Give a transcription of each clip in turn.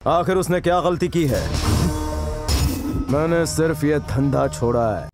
आखिर उसने क्या गलती की है? मैंने सिर्फ ये धंधा छोड़ा है.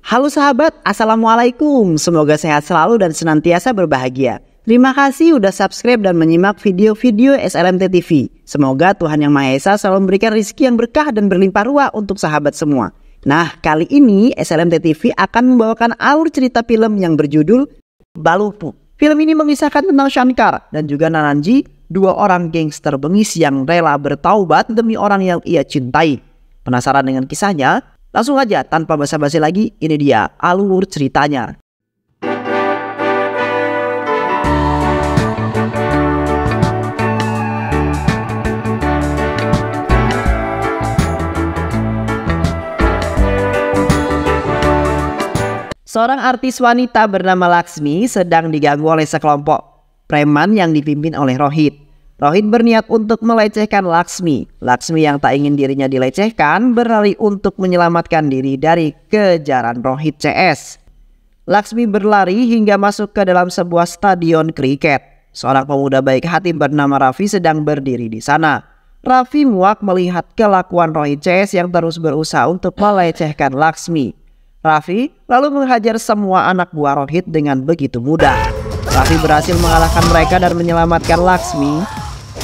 Halo sahabat, Assalamualaikum. Semoga sehat selalu dan senantiasa berbahagia. Terima kasih udah subscribe dan menyimak video-video SLMT TV. Semoga Tuhan Yang Maha Esa selalu memberikan rezeki yang berkah dan berlimpah ruah untuk sahabat semua. Nah, kali ini SLMT TV akan membawakan alur cerita film yang berjudul Balupu. Film ini mengisahkan tentang Shankar dan juga Naranji, dua orang gangster bengis yang rela bertaubat demi orang yang ia cintai. Penasaran dengan kisahnya? Langsung aja tanpa basa-basi lagi, ini dia alur ceritanya. Seorang artis wanita bernama Laksmi sedang diganggu oleh sekelompok preman yang dipimpin oleh Rohit. Rohit berniat untuk melecehkan Laksmi. Laksmi yang tak ingin dirinya dilecehkan berlari untuk menyelamatkan diri dari kejaran Rohit CS. Laksmi berlari hingga masuk ke dalam sebuah stadion kriket. Seorang pemuda baik hati bernama Raffi sedang berdiri di sana. Raffi muak melihat kelakuan Rohit CS yang terus berusaha untuk melecehkan Laksmi. Raffi lalu menghajar semua anak buah Rohit dengan begitu mudah. Raffi berhasil mengalahkan mereka dan menyelamatkan Laksmi.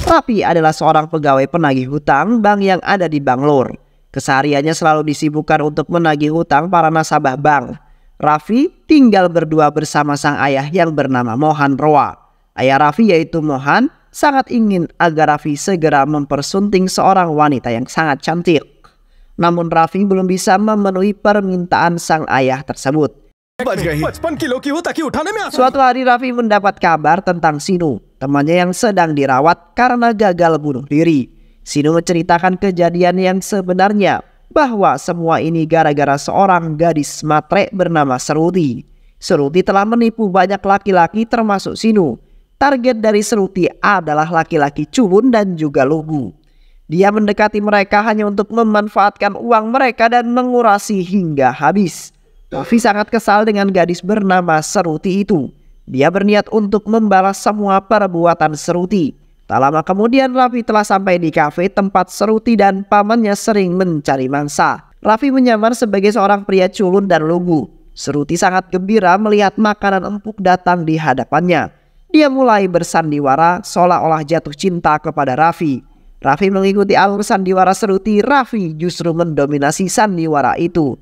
Raffi adalah seorang pegawai penagih hutang bank yang ada di Bangalore. Kesehariannya selalu disibukkan untuk menagih hutang para nasabah bank. Raffi tinggal berdua bersama sang ayah yang bernama Mohan Roa. Ayah Raffi yaitu Mohan sangat ingin agar Raffi segera mempersunting seorang wanita yang sangat cantik. Namun Raffi belum bisa memenuhi permintaan sang ayah tersebut. Suatu hari Raffi mendapat kabar tentang Sinu, temannya yang sedang dirawat karena gagal bunuh diri. Sinu menceritakan kejadian yang sebenarnya, bahwa semua ini gara-gara seorang gadis matre bernama Seruti. Seruti telah menipu banyak laki-laki termasuk Sinu. Target dari Seruti adalah laki-laki culun dan juga lugu. Dia mendekati mereka hanya untuk memanfaatkan uang mereka dan mengurasi hingga habis. Raffi sangat kesal dengan gadis bernama Seruti itu. Dia berniat untuk membalas semua perbuatan Seruti. Tak lama kemudian Raffi telah sampai di kafe tempat Seruti dan pamannya sering mencari mangsa. Raffi menyamar sebagai seorang pria culun dan lugu. Seruti sangat gembira melihat makanan empuk datang di hadapannya. Dia mulai bersandiwara seolah-olah jatuh cinta kepada Raffi. Raffi mengikuti alur sandiwara Seruti. Raffi justru mendominasi sandiwara itu.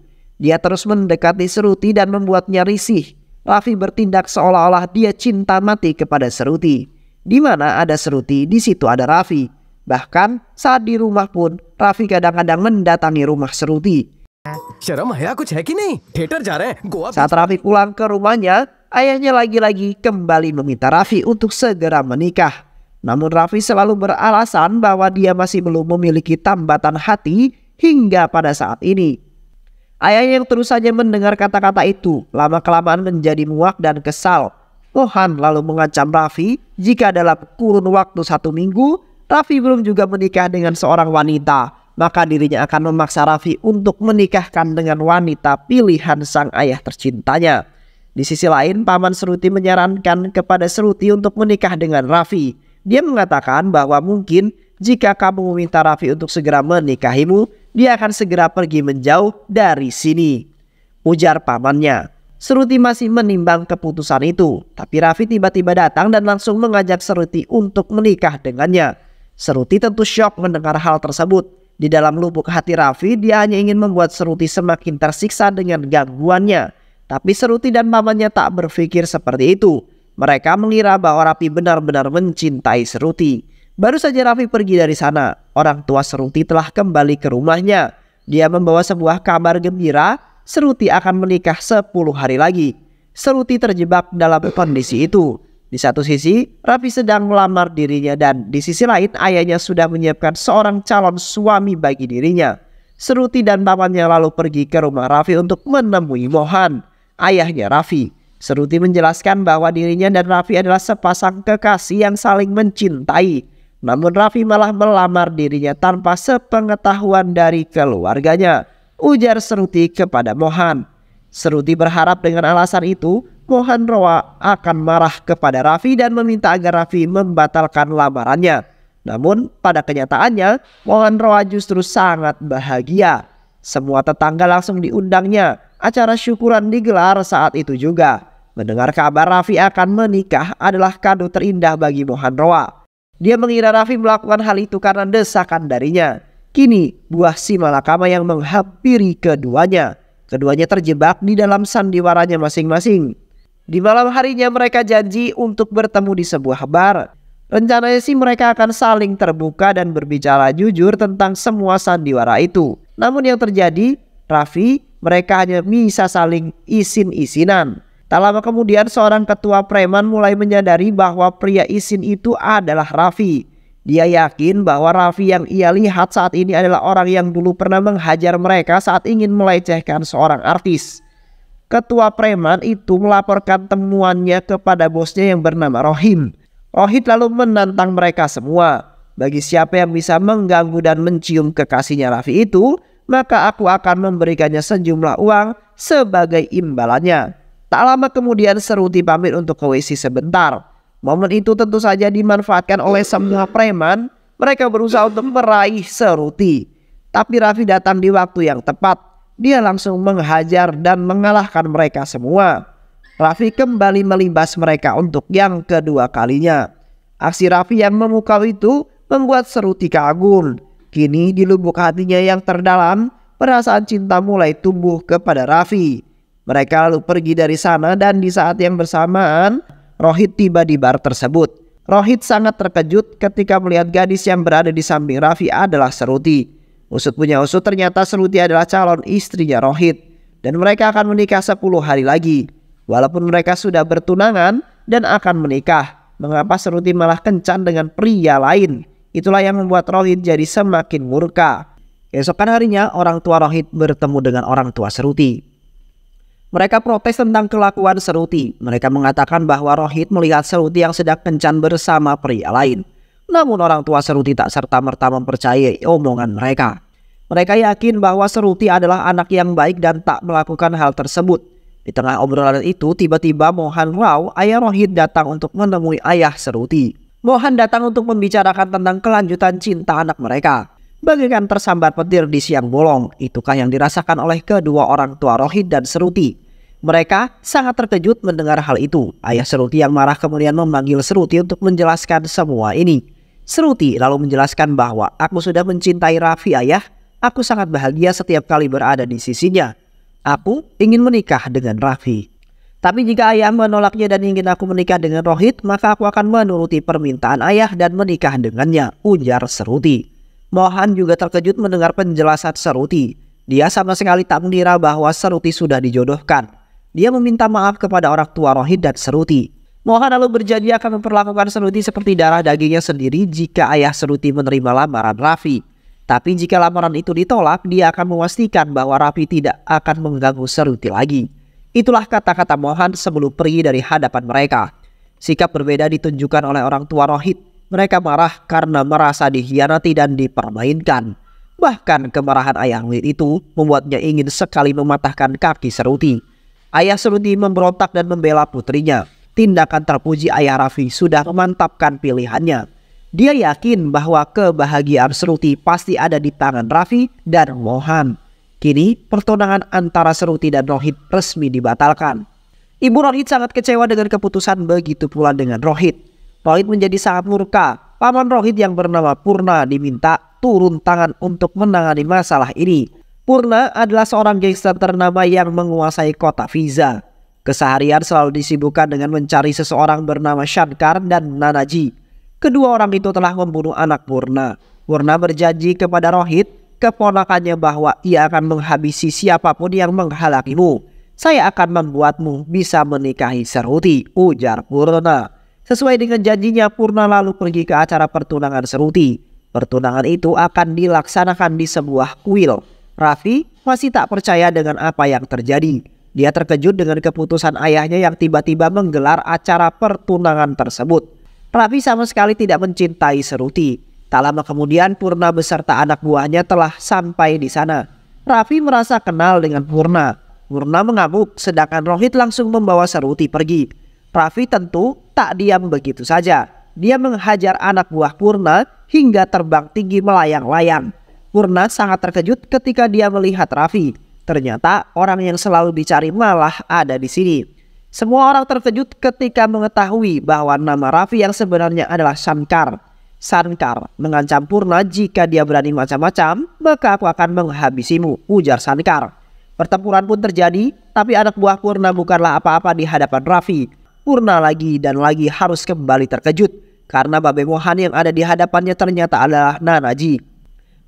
Dia terus mendekati Seruti dan membuatnya risih. Raffi bertindak seolah-olah dia cinta mati kepada Seruti. Di mana ada Seruti, di situ ada Raffi. Bahkan saat di rumah pun Raffi kadang-kadang mendatangi rumah Seruti. Saat Raffi pulang ke rumahnya, ayahnya lagi-lagi kembali meminta Raffi untuk segera menikah. Namun Raffi selalu beralasan bahwa dia masih belum memiliki tambatan hati hingga pada saat ini. Ayahnya yang terus saja mendengar kata-kata itu lama-kelamaan menjadi muak dan kesal. Mohan lalu mengancam Raffi jika dalam kurun waktu 1 minggu Raffi belum juga menikah dengan seorang wanita, maka dirinya akan memaksa Raffi untuk menikahkan dengan wanita pilihan sang ayah tercintanya. Di sisi lain, paman Seruti menyarankan kepada Seruti untuk menikah dengan Raffi. Dia mengatakan bahwa mungkin jika kamu meminta Raffi untuk segera menikahimu, dia akan segera pergi menjauh dari sini, ujar pamannya. Seruti masih menimbang keputusan itu, tapi Raffi tiba-tiba datang dan langsung mengajak Seruti untuk menikah dengannya. Seruti tentu syok mendengar hal tersebut. Di dalam lubuk hati Raffi, dia hanya ingin membuat Seruti semakin tersiksa dengan gangguannya. Tapi Seruti dan pamannya tak berpikir seperti itu. Mereka mengira bahwa Raffi benar-benar mencintai Seruti. Baru saja Raffi pergi dari sana, orang tua Seruti telah kembali ke rumahnya. Dia membawa sebuah kabar gembira, Seruti akan menikah 10 hari lagi. Seruti terjebak dalam kondisi itu. Di satu sisi, Raffi sedang melamar dirinya dan di sisi lain ayahnya sudah menyiapkan seorang calon suami bagi dirinya. Seruti dan pamannya lalu pergi ke rumah Raffi untuk menemui Mohan, ayahnya Raffi. Seruti menjelaskan bahwa dirinya dan Raffi adalah sepasang kekasih yang saling mencintai. Namun Raffi malah melamar dirinya tanpa sepengetahuan dari keluarganya, ujar Seruti kepada Mohan. Seruti berharap dengan alasan itu, Mohan Roa akan marah kepada Raffi dan meminta agar Raffi membatalkan lamarannya. Namun pada kenyataannya Mohan Roa justru sangat bahagia. Semua tetangga langsung diundangnya. Acara syukuran digelar saat itu juga. Mendengar kabar Raffi akan menikah adalah kado terindah bagi Mohan Roa. Dia mengira Raffi melakukan hal itu karena desakan darinya. Kini buah si malakama yang menghampiri keduanya. Keduanya terjebak di dalam sandiwaranya masing-masing. Di malam harinya mereka janji untuk bertemu di sebuah bar. Rencananya sih mereka akan saling terbuka dan berbicara jujur tentang semua sandiwara itu. Namun yang terjadi, Raffi, mereka hanya bisa saling isin-isinan. Tak lama kemudian seorang ketua preman mulai menyadari bahwa pria isin itu adalah Raffi. Dia yakin bahwa Raffi yang ia lihat saat ini adalah orang yang dulu pernah menghajar mereka saat ingin melecehkan seorang artis. Ketua preman itu melaporkan temuannya kepada bosnya yang bernama Rohim. Rohit lalu menantang mereka semua. Bagi siapa yang bisa mengganggu dan mencium kekasihnya Raffi itu, maka aku akan memberikannya sejumlah uang sebagai imbalannya. Tak lama kemudian Seruti pamit untuk ke WC sebentar. Momen itu tentu saja dimanfaatkan oleh semua preman. Mereka berusaha untuk meraih Seruti. Tapi Raffi datang di waktu yang tepat. Dia langsung menghajar dan mengalahkan mereka semua. Raffi kembali melibas mereka untuk yang kedua kalinya. Aksi Raffi yang memukau itu membuat Seruti kagum. Kini di lubuk hatinya yang terdalam, perasaan cinta mulai tumbuh kepada Raffi. Mereka lalu pergi dari sana dan di saat yang bersamaan Rohit tiba di bar tersebut. Rohit sangat terkejut ketika melihat gadis yang berada di samping Raffi adalah Seruti. Usut punya usut, ternyata Seruti adalah calon istrinya Rohit. Dan mereka akan menikah 10 hari lagi. Walaupun mereka sudah bertunangan dan akan menikah, mengapa Seruti malah kencan dengan pria lain? Itulah yang membuat Rohit jadi semakin murka. Keesokan harinya orang tua Rohit bertemu dengan orang tua Seruti. Mereka protes tentang kelakuan Seruti. Mereka mengatakan bahwa Rohit melihat Seruti yang sedang kencan bersama pria lain. Namun orang tua Seruti tak serta-merta mempercayai omongan mereka. Mereka yakin bahwa Seruti adalah anak yang baik dan tak melakukan hal tersebut. Di tengah obrolan itu tiba-tiba Mohan Rao, ayah Rohit, datang untuk menemui ayah Seruti. Mohan datang untuk membicarakan tentang kelanjutan cinta anak mereka. Bagaikan tersambar petir di siang bolong, itukah yang dirasakan oleh kedua orang tua Rohit dan Seruti. Mereka sangat terkejut mendengar hal itu. Ayah Seruti yang marah kemudian memanggil Seruti untuk menjelaskan semua ini. Seruti lalu menjelaskan bahwa aku sudah mencintai Raffi ayah. Aku sangat bahagia setiap kali berada di sisinya. Aku ingin menikah dengan Raffi. Tapi jika ayah menolaknya dan ingin aku menikah dengan Rohit, maka aku akan menuruti permintaan ayah dan menikah dengannya, ujar Seruti. Mohan juga terkejut mendengar penjelasan Seruti. Dia sama sekali tak mengira bahwa Seruti sudah dijodohkan. Dia meminta maaf kepada orang tua Rohit dan Seruti. Mohan lalu berjanji akan memperlakukan Seruti seperti darah dagingnya sendiri jika ayah Seruti menerima lamaran Raffi. Tapi jika lamaran itu ditolak, dia akan memastikan bahwa Raffi tidak akan mengganggu Seruti lagi. Itulah kata-kata Mohan sebelum pergi dari hadapan mereka. Sikap berbeda ditunjukkan oleh orang tua Rohit. Mereka marah karena merasa dikhianati dan dipermainkan. Bahkan kemarahan ayah Rohit itu membuatnya ingin sekali mematahkan kaki Seruti. Ayah Seruti memberontak dan membela putrinya. Tindakan terpuji ayah Raffi sudah memantapkan pilihannya. Dia yakin bahwa kebahagiaan Seruti pasti ada di tangan Raffi dan Mohan. Kini pertunangan antara Seruti dan Rohit resmi dibatalkan. Ibu Rohit sangat kecewa dengan keputusan, begitu pula dengan Rohit. Rohit menjadi sangat murka. Paman Rohit yang bernama Purna diminta turun tangan untuk menangani masalah ini. Purna adalah seorang gangster ternama yang menguasai kota Fiza. Keseharian selalu disibukkan dengan mencari seseorang bernama Shankar dan Nanaji. Kedua orang itu telah membunuh anak Purna. Purna berjanji kepada Rohit, keponakannya, bahwa ia akan menghabisi siapapun yang menghalangimu. Saya akan membuatmu bisa menikahi Seruti, ujar Purna. Sesuai dengan janjinya, Purna lalu pergi ke acara pertunangan Seruti. Pertunangan itu akan dilaksanakan di sebuah kuil. Raffi masih tak percaya dengan apa yang terjadi. Dia terkejut dengan keputusan ayahnya yang tiba-tiba menggelar acara pertunangan tersebut. Raffi sama sekali tidak mencintai Seruti. Tak lama kemudian Purna beserta anak buahnya telah sampai di sana. Raffi merasa kenal dengan Purna. Purna mengamuk sedangkan Rohit langsung membawa Seruti pergi. Raffi tentu tak diam begitu saja. Dia menghajar anak buah Purna hingga terbang tinggi melayang-layang. Purna sangat terkejut ketika dia melihat Raffi. Ternyata orang yang selalu dicari malah ada di sini. Semua orang terkejut ketika mengetahui bahwa nama Raffi yang sebenarnya adalah Shankar. Shankar mengancam Purna, jika dia berani macam-macam, maka aku akan menghabisimu, ujar Shankar. Pertempuran pun terjadi, tapi anak buah Purna bukanlah apa-apa di hadapan Raffi. Purna lagi dan lagi harus kembali terkejut karena Babe Mohan yang ada di hadapannya ternyata adalah Nanaji.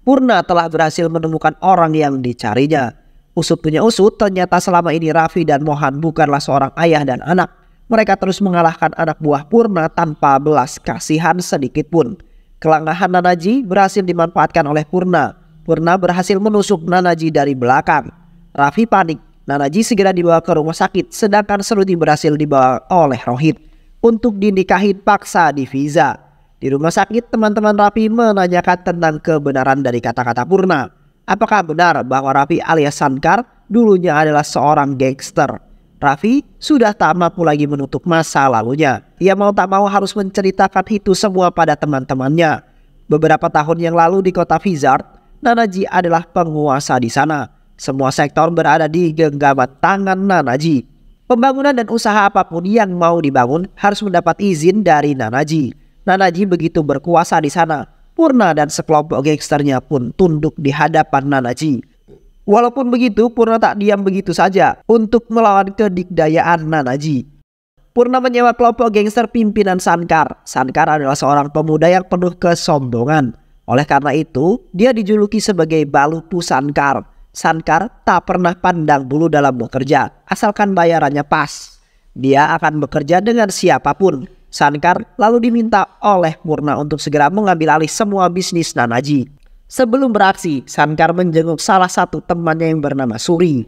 Purna telah berhasil menemukan orang yang dicarinya. Usut punya usut, ternyata selama ini Raffi dan Mohan bukanlah seorang ayah dan anak. Mereka terus mengalahkan anak buah Purna tanpa belas kasihan sedikit pun. Kelengahan Nanaji berhasil dimanfaatkan oleh Purna. Purna berhasil menusuk Nanaji dari belakang. Raffi panik. Nanaji segera dibawa ke rumah sakit, sedangkan Shruti berhasil dibawa oleh Rohit untuk dinikahin paksa di Fiza. Di rumah sakit, teman-teman Raffi menanyakan tentang kebenaran dari kata-kata Purna. Apakah benar bahwa Raffi alias Shankar dulunya adalah seorang gangster? Raffi sudah tak mampu lagi menutup masa lalunya. Ia mau tak mau harus menceritakan itu semua pada teman-temannya. Beberapa tahun yang lalu di kota Vizard, Nanaji adalah penguasa di sana. Semua sektor berada di genggaman tangan Nanaji. Pembangunan dan usaha apapun yang mau dibangun harus mendapat izin dari Nanaji. Nanaji begitu berkuasa di sana. Purna dan sekelompok gangsternya pun tunduk di hadapan Nanaji. Walaupun begitu, Purna tak diam begitu saja untuk melawan kedikdayaan Nanaji. Purna menyewa kelompok gangster pimpinan Shankar. Shankar adalah seorang pemuda yang penuh kesombongan. Oleh karena itu, dia dijuluki sebagai Balutu Shankar. Shankar tak pernah pandang bulu dalam bekerja, asalkan bayarannya pas. Dia akan bekerja dengan siapapun. Shankar lalu diminta oleh Purna untuk segera mengambil alih semua bisnis Nanaji. Sebelum beraksi, Shankar menjenguk salah satu temannya yang bernama Suri.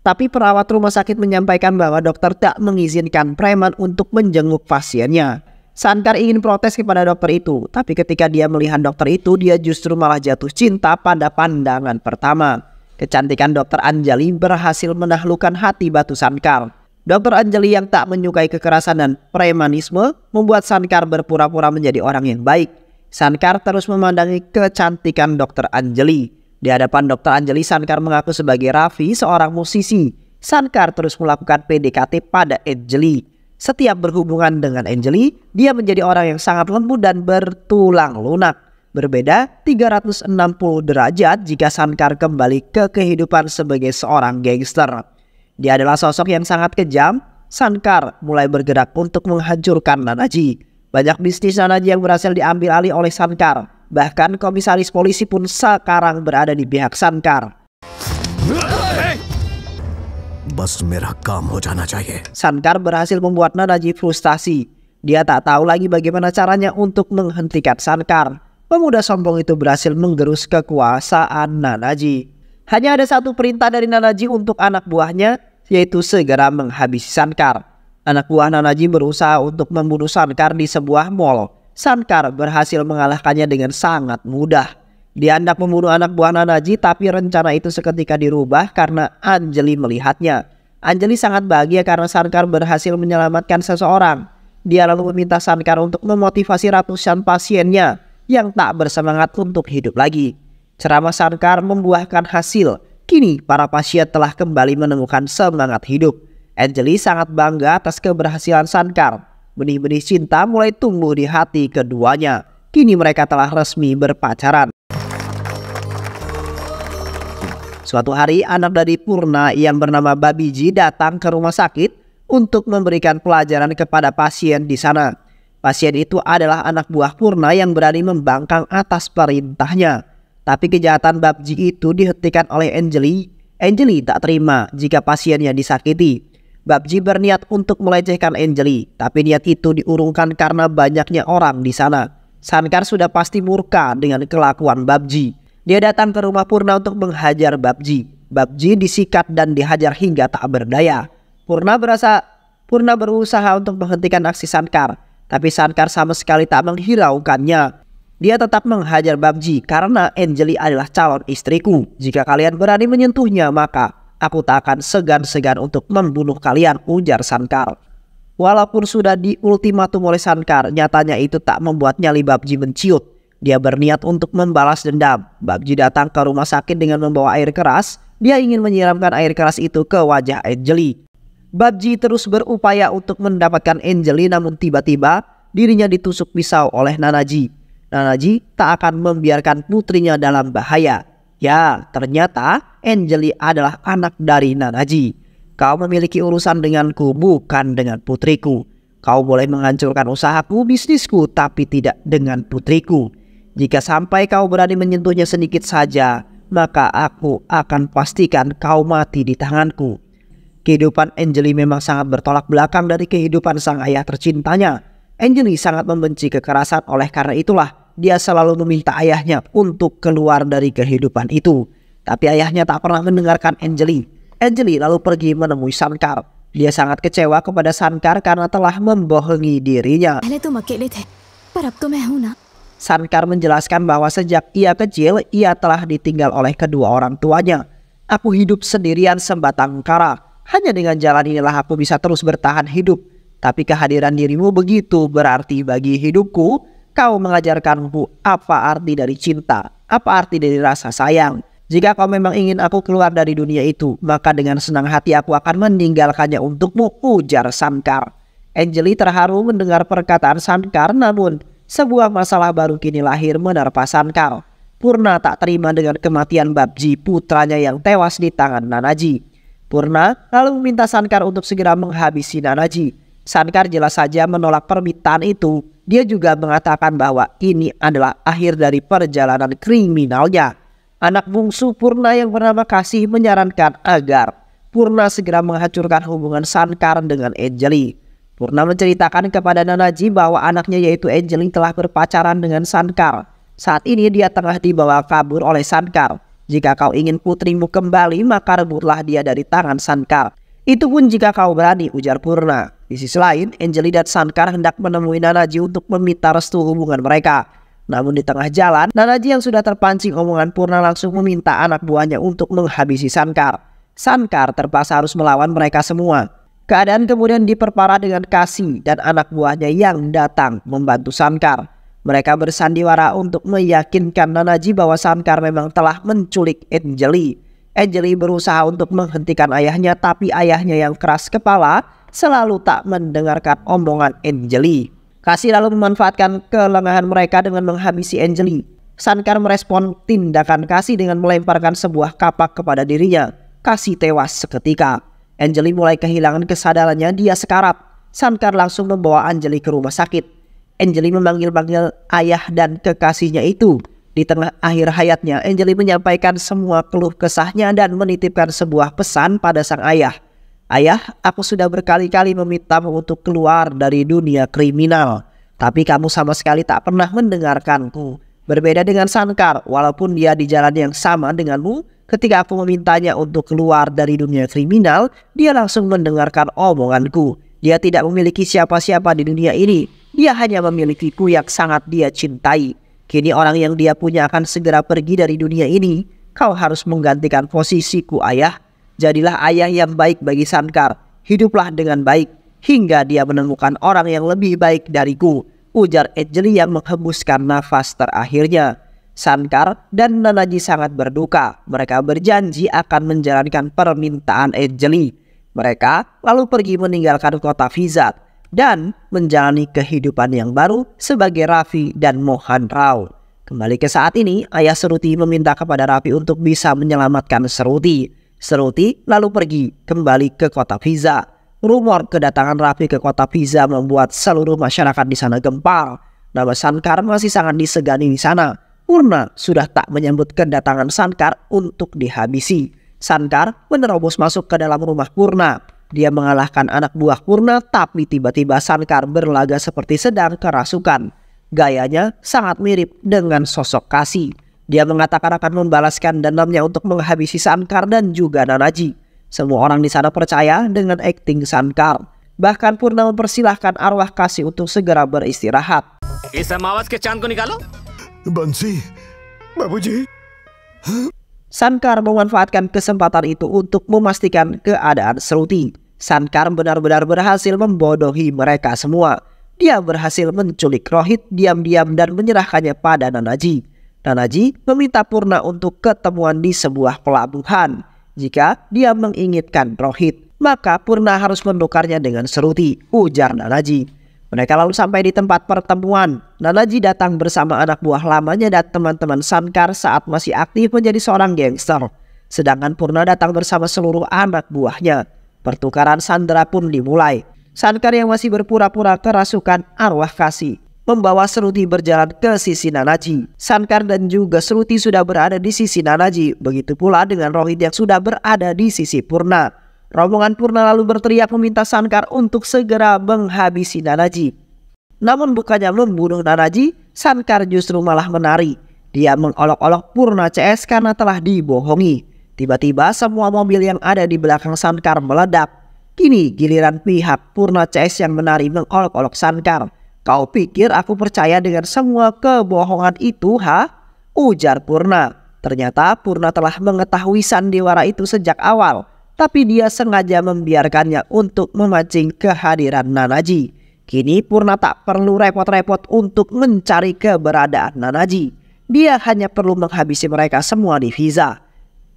Tapi perawat rumah sakit menyampaikan bahwa dokter tak mengizinkan preman untuk menjenguk pasiennya. Shankar ingin protes kepada dokter itu, tapi ketika dia melihat dokter itu, dia justru malah jatuh cinta pada pandangan pertama. Kecantikan dokter Anjali berhasil menaklukkan hati batu Shankar. Dokter Anjali yang tak menyukai kekerasan dan premanisme membuat Shankar berpura-pura menjadi orang yang baik. Shankar terus memandangi kecantikan dokter Anjali. Di hadapan dokter Anjali, Shankar mengaku sebagai Raffi seorang musisi. Shankar terus melakukan PDKT pada Anjali. Setiap berhubungan dengan Anjali, dia menjadi orang yang sangat lembut dan bertulang lunak. Berbeda 360 derajat jika Shankar kembali ke kehidupan sebagai seorang gangster. Dia adalah sosok yang sangat kejam. Shankar mulai bergerak untuk menghancurkan Nanaji. Banyak bisnis Nanaji yang berhasil diambil alih oleh Shankar. Bahkan komisaris polisi pun sekarang berada di pihak Shankar. बस मेरा काम हो जाना चाहिए. Shankar berhasil membuat Nanaji frustasi. Dia tak tahu lagi bagaimana caranya untuk menghentikan Shankar. Pemuda sombong itu berhasil menggerus kekuasaan Nanaji. Hanya ada satu perintah dari Nanaji untuk anak buahnya, yaitu segera menghabisi Shankar. Anak buah Nanaji berusaha untuk membunuh Shankar di sebuah mall. Shankar berhasil mengalahkannya dengan sangat mudah. Dia hendak membunuh anak buah Nanaji, tapi rencana itu seketika dirubah karena Anjali melihatnya. Anjali sangat bahagia karena Shankar berhasil menyelamatkan seseorang. Dia lalu meminta Shankar untuk memotivasi ratusan pasiennya yang tak bersemangat untuk hidup lagi. Ceramah Shankar membuahkan hasil. Kini para pasien telah kembali menemukan semangat hidup. Anjali sangat bangga atas keberhasilan Shankar. Benih-benih cinta mulai tumbuh di hati keduanya. Kini mereka telah resmi berpacaran. Suatu hari, anak dari Purna yang bernama Babiji datang ke rumah sakit untuk memberikan pelajaran kepada pasien di sana. Pasien itu adalah anak buah Purna yang berani membangkang atas perintahnya. Tapi kejahatan Babji itu dihentikan oleh Anjali. Anjali tak terima jika pasiennya disakiti. Babji berniat untuk melecehkan Anjali, tapi niat itu diurungkan karena banyaknya orang di sana. Shankar sudah pasti murka dengan kelakuan Babji. Dia datang ke rumah Purna untuk menghajar Babji. Babji disikat dan dihajar hingga tak berdaya. Purna berusaha untuk menghentikan aksi Shankar, tapi Shankar sama sekali tak menghiraukannya. Dia tetap menghajar Babji karena Anjali adalah calon istriku. Jika kalian berani menyentuhnya, maka aku tak akan segan-segan untuk membunuh kalian, ujar Shankar. Walaupun sudah diultimatum oleh Sankar, nyatanya itu tak membuat nyali Babji menciut. Dia berniat untuk membalas dendam. Babji datang ke rumah sakit dengan membawa air keras. Dia ingin menyiramkan air keras itu ke wajah Anjali. Babji terus berupaya untuk mendapatkan Anjali, namun tiba-tiba dirinya ditusuk pisau oleh Nanaji. Nanaji tak akan membiarkan putrinya dalam bahaya. Ya, ternyata Anjali adalah anak dari Nanaji. Kau memiliki urusan denganku, bukan dengan putriku. Kau boleh menghancurkan usahaku, bisnisku, tapi tidak dengan putriku. Jika sampai kau berani menyentuhnya sedikit saja, maka aku akan pastikan kau mati di tanganku. Kehidupan Anjali memang sangat bertolak belakang dari kehidupan sang ayah tercintanya. Anjali sangat membenci kekerasan, oleh karena itulah dia selalu meminta ayahnya untuk keluar dari kehidupan itu. Tapi ayahnya tak pernah mendengarkan Anjali. Anjali lalu pergi menemui Sankar. Dia sangat kecewa kepada Sankar karena telah membohongi dirinya. Sankar menjelaskan bahwa sejak ia kecil, ia telah ditinggal oleh kedua orang tuanya. Aku hidup sendirian sebatang kara. Hanya dengan jalan inilah aku bisa terus bertahan hidup. Tapi kehadiran dirimu begitu berarti bagi hidupku. Kau mengajarkanku apa arti dari cinta, apa arti dari rasa sayang. Jika kau memang ingin aku keluar dari dunia itu, maka dengan senang hati aku akan meninggalkannya untukmu, ujar Sankar. Anjali terharu mendengar perkataan Sankar, namun sebuah masalah baru kini lahir menerpa Sankar. Purna tak terima dengan kematian Babji, putranya yang tewas di tangan Nanaji. Purna lalu meminta Sankar untuk segera menghabisi Nanaji. Sankar jelas saja menolak permintaan itu. Dia juga mengatakan bahwa ini adalah akhir dari perjalanan kriminalnya. Anak bungsu Purna yang bernama Kasih menyarankan agar Purna segera menghancurkan hubungan Sankar dengan Anjali. Purna menceritakan kepada Nanaji bahwa anaknya yaitu Anjali telah berpacaran dengan Sankar. Saat ini dia tengah dibawa kabur oleh Sankar. Jika kau ingin putrimu kembali, maka rebutlah dia dari tangan Sankar. Itu pun jika kau berani, ujar Purna. Di sisi lain, Anjali dan Sankar hendak menemui Nanaji untuk meminta restu hubungan mereka. Namun di tengah jalan, Nanaji yang sudah terpancing omongan Purna langsung meminta anak buahnya untuk menghabisi Sankar. Sankar terpaksa harus melawan mereka semua. Keadaan kemudian diperparah dengan Kasih dan anak buahnya yang datang membantu Sankar. Mereka bersandiwara untuk meyakinkan Nanaji bahwa Sankar memang telah menculik Anjali. Anjali berusaha untuk menghentikan ayahnya, tapi ayahnya yang keras kepala selalu tak mendengarkan omongan Anjali. Kasih lalu memanfaatkan kelengahan mereka dengan menghabisi Anjali. Sankar merespon tindakan Kasih dengan melemparkan sebuah kapak kepada dirinya. Kasih tewas seketika. Anjali mulai kehilangan kesadarannya, dia sekarat. Sankar langsung membawa Anjali ke rumah sakit. Anjali memanggil-manggil ayah dan kekasihnya itu. Di tengah akhir hayatnya, Anjali menyampaikan semua keluh kesahnya dan menitipkan sebuah pesan pada sang ayah. Ayah, aku sudah berkali-kali memintamu untuk keluar dari dunia kriminal, tapi kamu sama sekali tak pernah mendengarkanku. Berbeda dengan Sankar, walaupun dia di jalan yang sama denganmu, ketika aku memintanya untuk keluar dari dunia kriminal, dia langsung mendengarkan omonganku. Dia tidak memiliki siapa-siapa di dunia ini, dia hanya memilikiku yang sangat dia cintai. Kini orang yang dia punya akan segera pergi dari dunia ini. Kau harus menggantikan posisiku, ayah. Jadilah ayah yang baik bagi Sankar. Hiduplah dengan baik hingga dia menemukan orang yang lebih baik dariku, ujar Anjali yang menghembuskan nafas terakhirnya. Sankar dan Nanaji sangat berduka. Mereka berjanji akan menjalankan permintaan Anjali. Mereka lalu pergi meninggalkan kota Vizat dan menjalani kehidupan yang baru sebagai Raffi dan Mohan Rao. Kembali ke saat ini, ayah Seruti meminta kepada Raffi untuk bisa menyelamatkan Seruti. Seruti lalu pergi kembali ke kota Fiza. Rumor kedatangan Raffi ke kota Fiza membuat seluruh masyarakat di sana gempar. Nama Sankar masih sangat disegani di sana. Purna sudah tak menyambut kedatangan Sankar untuk dihabisi. Sankar menerobos masuk ke dalam rumah Purna. Dia mengalahkan anak buah Purna, tapi tiba-tiba Sankar berlaga seperti sedang kerasukan. Gayanya sangat mirip dengan sosok Kasih. Dia mengatakan akan membalaskan dendamnya untuk menghabisi Sankar dan juga Nanaji. Semua orang di sana percaya dengan akting Sankar. Bahkan Purna mempersilahkan arwah Kasih untuk segera beristirahat. इस अमावस के चांद को निकालो। बंसी, बाबूजी। Sankar memanfaatkan kesempatan itu untuk memastikan keadaan Seruti. Sankar benar-benar berhasil membodohi mereka semua. Dia berhasil menculik Rohit diam-diam dan menyerahkannya pada Nanaji. Nanaji meminta Purna untuk ketemuan di sebuah pelabuhan. Jika dia menginginkan Rohit, maka Purna harus menukarnya dengan Seruti, ujar Nanaji. Mereka lalu sampai di tempat pertemuan. Nanaji datang bersama anak buah lamanya dan teman-teman Sankar saat masih aktif menjadi seorang gangster. Sedangkan Purna datang bersama seluruh anak buahnya. Pertukaran sandera pun dimulai. Sankar yang masih berpura-pura kerasukan arwah kasih membawa Seruti berjalan ke sisi Nanaji. Sankar dan juga Seruti sudah berada di sisi Nanaji. Begitu pula dengan Rohit yang sudah berada di sisi Purna. Rombongan Purna lalu berteriak meminta Sankar untuk segera menghabisi Nanaji. Namun bukannya membunuh Nanaji, Sankar justru malah menari. Dia mengolok-olok Purna CS karena telah dibohongi. Tiba-tiba semua mobil yang ada di belakang Sankar meledak. Kini giliran pihak Purna CS yang menari mengolok-olok Sankar. Kau pikir aku percaya dengan semua kebohongan itu, ha? Ujar Purna. Ternyata Purna telah mengetahui sandiwara itu sejak awal. Tapi dia sengaja membiarkannya untuk memancing kehadiran Nanaji. Kini Purna tak perlu repot-repot untuk mencari keberadaan Nanaji. Dia hanya perlu menghabisi mereka semua di Fiza.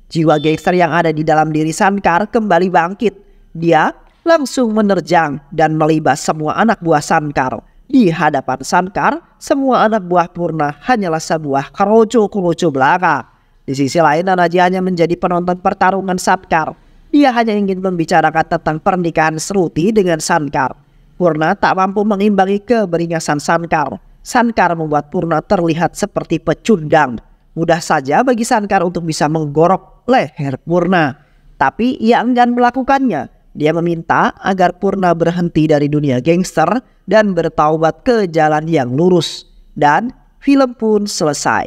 Jiwa gangster yang ada di dalam diri Sankar kembali bangkit. Dia langsung menerjang dan melibas semua anak buah Sankar. Di hadapan Sankar, semua anak buah Purna hanyalah sebuah kerucu-kerucu belaka. Di sisi lain, Nanaji hanya menjadi penonton pertarungan Sankar. Dia hanya ingin membicarakan tentang pernikahan Seruti dengan Sankar. Purna tak mampu mengimbangi keberingasan Sankar. Sankar membuat Purna terlihat seperti pecundang. Mudah saja bagi Sankar untuk bisa menggorok leher Purna. Tapi ia enggan melakukannya. Dia meminta agar Purna berhenti dari dunia gangster dan bertaubat ke jalan yang lurus. Dan film pun selesai.